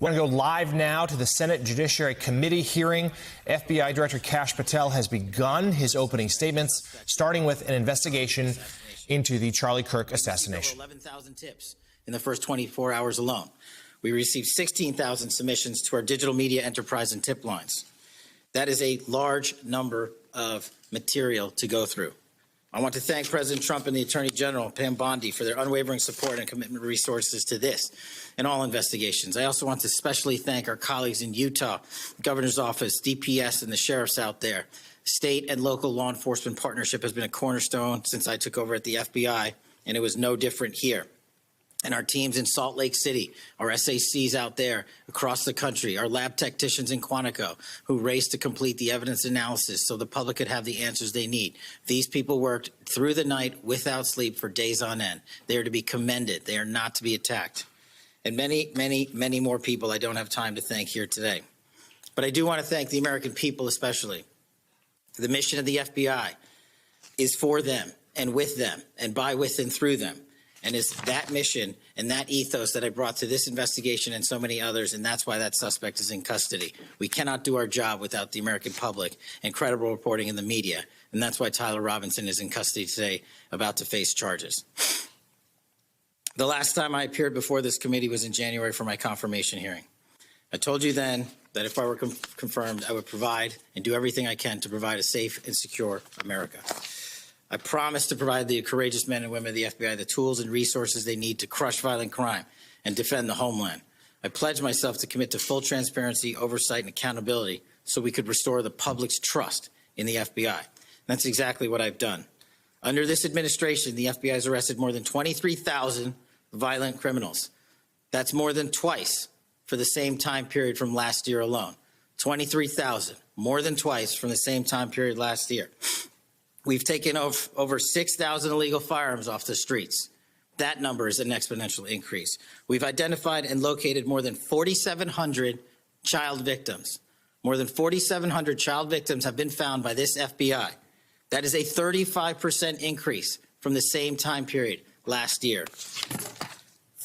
Want to go live now to the Senate Judiciary Committee hearing. FBI Director Kash Patel has begun his opening statements, starting with an investigation into the Charlie Kirk assassination. 11,000 tips in the first 24 hours alone. We received 16,000 submissions to our digital media enterprise and tip lines. That is a large number of material to go through. I want to thank President Trump and the Attorney General, Pam Bondi, for their unwavering support and commitment resources to this and all investigations. I also want to especially thank our colleagues in Utah, Governor's Office, DPS, and the sheriffs out there. State and local law enforcement partnership has been a cornerstone since I took over at the FBI, and it was no different here. And our teams in Salt Lake City, our SACs out there across the country, our lab technicians in Quantico who raced to complete the evidence analysis so the public could have the answers they need. These people worked through the night without sleep for days on end. They are to be commended. They are not to be attacked. And many, many, many more people I don't have time to thank here today. But I do want to thank the American people especially. The mission of the FBI is for them and with them and by, with, and through them. And it's that mission and that ethos that I brought to this investigation and so many others, and that's why that suspect is in custody. We cannot do our job without the American public and credible reporting in the media, and that's why Tyler Robinson is in custody today, about to face charges. The last time I appeared before this committee was in January for my confirmation hearing. I told you then that if I were confirmed, I would provide and do everything I can to provide a safe and secure America. I promise to provide the courageous men and women of the FBI the tools and resources they need to crush violent crime and defend the homeland. I pledge myself to commit to full transparency, oversight, and accountability so we could restore the public's trust in the FBI. And that's exactly what I've done. Under this administration, the FBI has arrested more than 23,000 violent criminals. That's more than twice for the same time period from last year alone. 23,000, more than twice from the same time period last year. We've taken over 6,000 illegal firearms off the streets. That number is an exponential increase. We've identified and located more than 4,700 child victims. More than 4,700 child victims have been found by this FBI. That is a 35% increase from the same time period last year.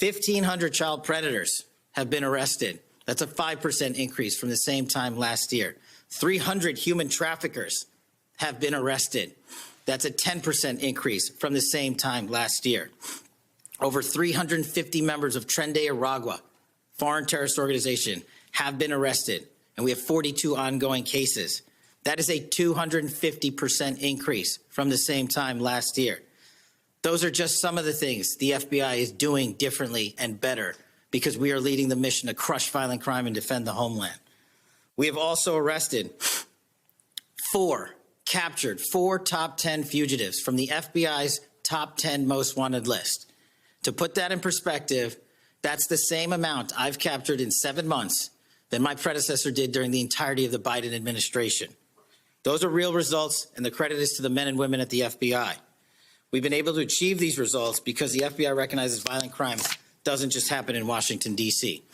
1,500 child predators have been arrested. That's a 5% increase from the same time last year. 300 human traffickers have been arrested. That's a 10% increase from the same time last year. Over 350 members of Tren de Aragua, foreign terrorist organization, have been arrested, and we have 42 ongoing cases. That is a 250% increase from the same time last year. Those are just some of the things the FBI is doing differently and better because we are leading the mission to crush violent crime and defend the homeland. We have also arrested captured four top 10 fugitives from the FBI's top 10 most wanted list. To put that in perspective, that's the same amount I've captured in 7 months than my predecessor did during the entirety of the Biden administration. Those are real results, and the credit is to the men and women at the FBI. We've been able to achieve these results because the FBI recognizes violent crime doesn't just happen in Washington, D.C.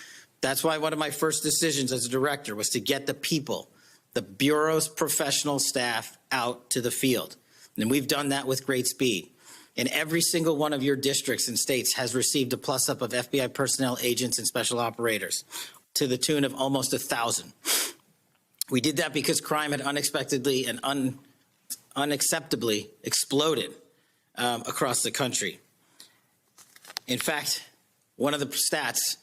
That's why one of my first decisions as a director was to get the people, the Bureau's professional staff, out to the field. And we've done that with great speed. And every single one of your districts and states has received a plus-up of FBI personnel, agents, and special operators to the tune of almost 1,000. We did that because crime had unexpectedly and unacceptably exploded across the country. In fact, one of the stats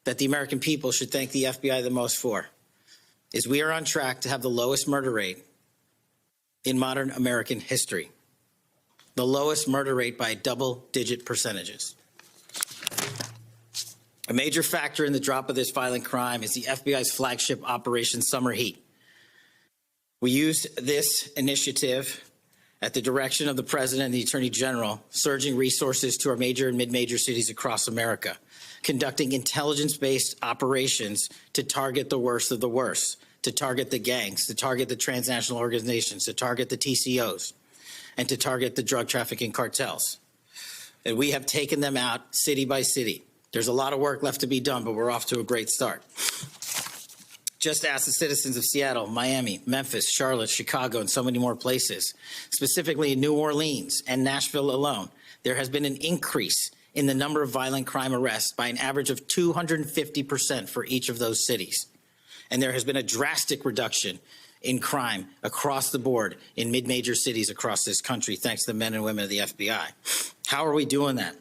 that the American people should thank the FBI the most for is we are on track to have the lowest murder rate in modern American history. The lowest murder rate by double-digit percentages. A major factor in the drop of this violent crime is the FBI's flagship Operation Summer Heat. We used this initiative at the direction of the President and the Attorney General, surging resources to our major and mid-major cities across America, conducting intelligence-based operations to target the worst of the worst, to target the gangs, to target the transnational organizations, to target the TCOs, and to target the drug trafficking cartels. And we have taken them out city by city. There's a lot of work left to be done, but we're off to a great start. Just ask the citizens of Seattle, Miami, Memphis, Charlotte, Chicago, and so many more places. Specifically in New Orleans and Nashville alone, there has been an increase in the number of violent crime arrests by an average of 250% for each of those cities. And there has been a drastic reduction in crime across the board in mid-major cities across this country, thanks to the men and women of the FBI. How are we doing that?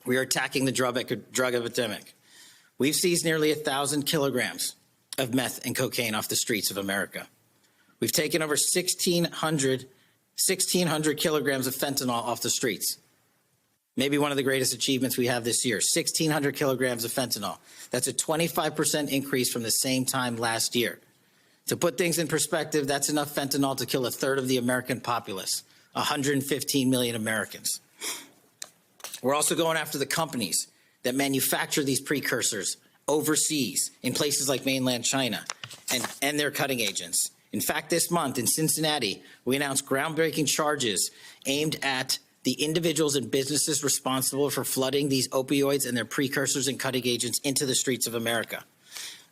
We are attacking the drug epidemic. We've seized nearly 1,000 kilograms of meth and cocaine off the streets of America. We've taken over 1,600 kilograms of fentanyl off the streets. Maybe one of the greatest achievements we have this year, 1,600 kilograms of fentanyl. That's a 25% increase from the same time last year. To put things in perspective, that's enough fentanyl to kill a third of the American populace, 115 million Americans. We're also going after the companies that manufacture these precursors overseas in places like mainland China and their cutting agents. In fact, this month in Cincinnati, we announced groundbreaking charges aimed at the individuals and businesses responsible for flooding these opioids and their precursors and cutting agents into the streets of America.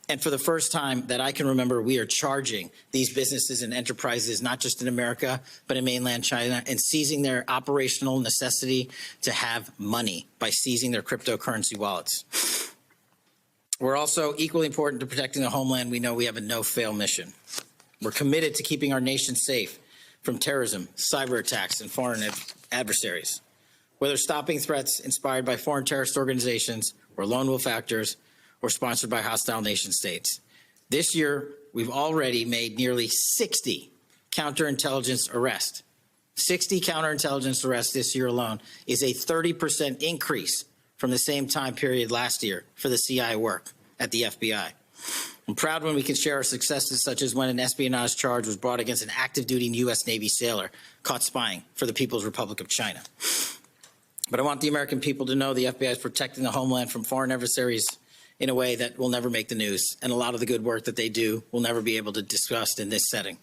And for the first time that I can remember, we are charging these businesses and enterprises, not just in America, but in mainland China, and seizing their operational necessity to have money by seizing their cryptocurrency wallets. We're also equally important to protecting the homeland. We know we have a no-fail mission. We're committed to keeping our nation safe from terrorism, cyber attacks, and foreign adversaries. Whether stopping threats inspired by foreign terrorist organizations or lone wolf actors, or sponsored by hostile nation states. This year, we've already made nearly 60 counterintelligence arrests. 60 counterintelligence arrests this year alone is a 30% increase from the same time period last year for the CIA work at the FBI. I'm proud when we can share our successes, such as when an espionage charge was brought against an active-duty U.S. Navy sailor caught spying for the People's Republic of China. But I want the American people to know the FBI is protecting the homeland from foreign adversaries in a way that will never make the news, and a lot of the good work that they do will never be able to discuss in this setting.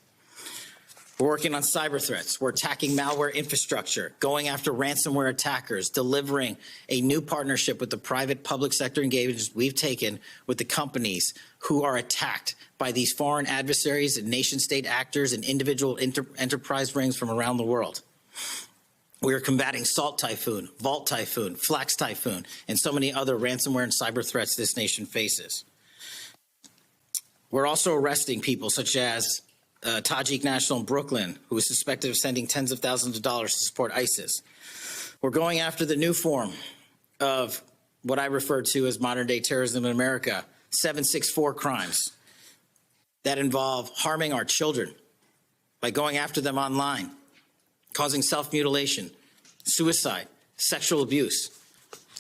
We're working on cyber threats. We're attacking malware infrastructure, going after ransomware attackers, delivering a new partnership with the private public sector engagements we've taken with the companies who are attacked by these foreign adversaries and nation-state actors and individual enterprise rings from around the world. We are combating Salt Typhoon, Vault Typhoon, Flax Typhoon, and so many other ransomware and cyber threats this nation faces. We're also arresting people such as Tajik National in Brooklyn, who is suspected of sending tens of thousands of dollars to support ISIS. We're going after the new form of what I refer to as modern-day terrorism in America, 764 crimes that involve harming our children by going after them online, causing self-mutilation, suicide, sexual abuse,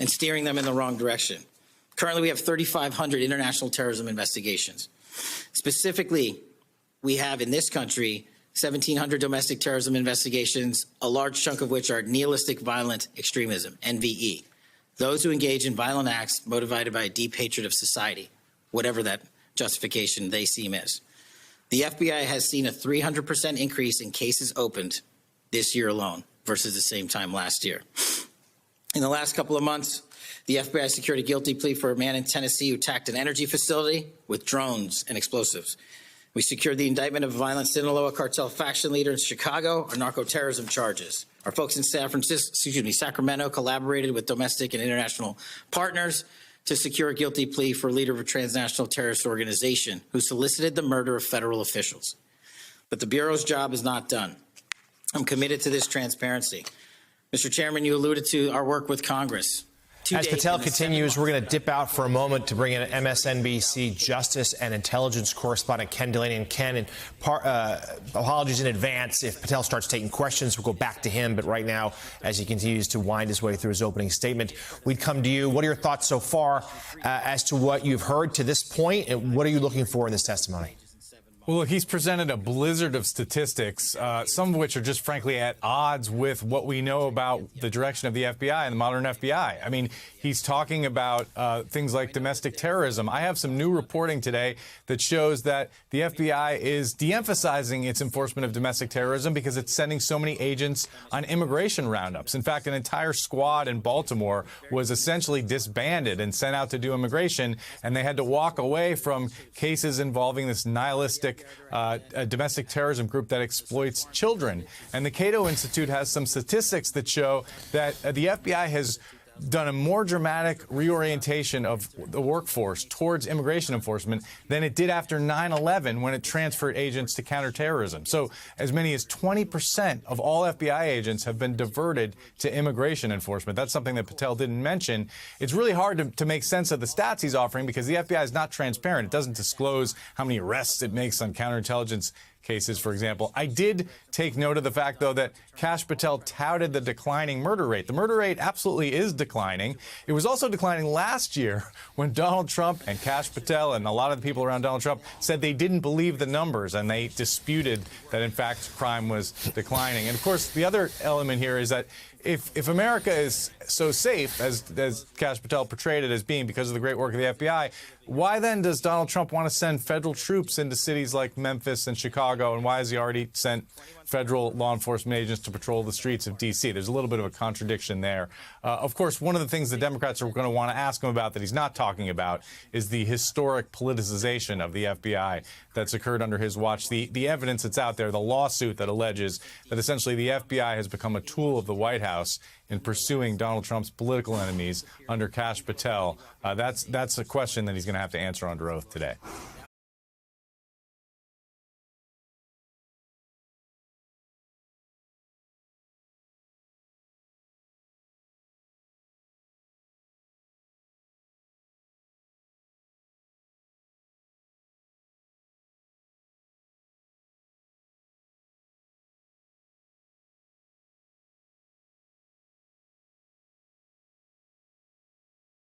and steering them in the wrong direction. Currently, we have 3,500 international terrorism investigations. Specifically, we have in this country 1,700 domestic terrorism investigations, a large chunk of which are nihilistic violent extremism, NVE. Those who engage in violent acts motivated by a deep hatred of society, whatever that justification they seem is. The FBI has seen a 300% increase in cases opened this year alone versus the same time last year. In the last couple of months, the FBI secured a guilty plea for a man in Tennessee who attacked an energy facility with drones and explosives. We secured the indictment of a violent Sinaloa cartel faction leader in Chicago on narco-terrorism charges. Our folks in Sacramento collaborated with domestic and international partners to secure a guilty plea for a leader of a transnational terrorist organization who solicited the murder of federal officials. But the Bureau's job is not done. I'm committed to this transparency. Mr. Chairman, you alluded to our work with Congress. As Patel continues, we're going to dip out for a moment to bring in MSNBC Justice and Intelligence correspondent Ken Delaney. And Ken, apologies in advance if Patel starts taking questions. We'll go back to him. But right now, as he continues to wind his way through his opening statement, we'd come to you. What are your thoughts so far as to what you've heard to this point? And what are you looking for in this testimony? Well, look, he's presented a blizzard of statistics, some of which are just frankly at odds with what we know about the direction of the FBI and the modern FBI. I mean, he's talking about things like domestic terrorism. I have some new reporting today that shows that the FBI is de-emphasizing its enforcement of domestic terrorism because it's sending so many agents on immigration roundups. In fact, an entire squad in Baltimore was essentially disbanded and sent out to do immigration, and they had to walk away from cases involving this nihilistic a domestic terrorism group that exploits children. And the Cato Institute has some statistics that show that the FBI has done a more dramatic reorientation of the workforce towards immigration enforcement than it did after 9/11 when it transferred agents to counterterrorism. So as many as 20% of all FBI agents have been diverted to immigration enforcement. That's something that Patel didn't mention. It's really hard to make sense of the stats he's offering because the FBI is not transparent. It doesn't disclose how many arrests it makes on counterintelligence cases, for example. I did take note of the fact, though, that Kash Patel touted the declining murder rate. The murder rate absolutely is declining. It was also declining last year when Donald Trump and Kash Patel and a lot of the people around Donald Trump said they didn't believe the numbers and they disputed that, in fact, crime was declining. And, of course, the other element here is that if America is so safe, as Kash Patel portrayed it as being because of the great work of the FBI, why then does Donald Trump want to send federal troops into cities like Memphis and Chicago, and why has he already sent federal law enforcement agents to patrol the streets of D.C.? There's a little bit of a contradiction there. Of course, one of the things the Democrats are going to want to ask him about that he's not talking about is the historic politicization of the FBI that's occurred under his watch. The evidence that's out there, the lawsuit that alleges that essentially the FBI has become a tool of the White House in pursuing Donald Trump's political enemies under Kash Patel. That's a question that he's going to have to answer under oath today.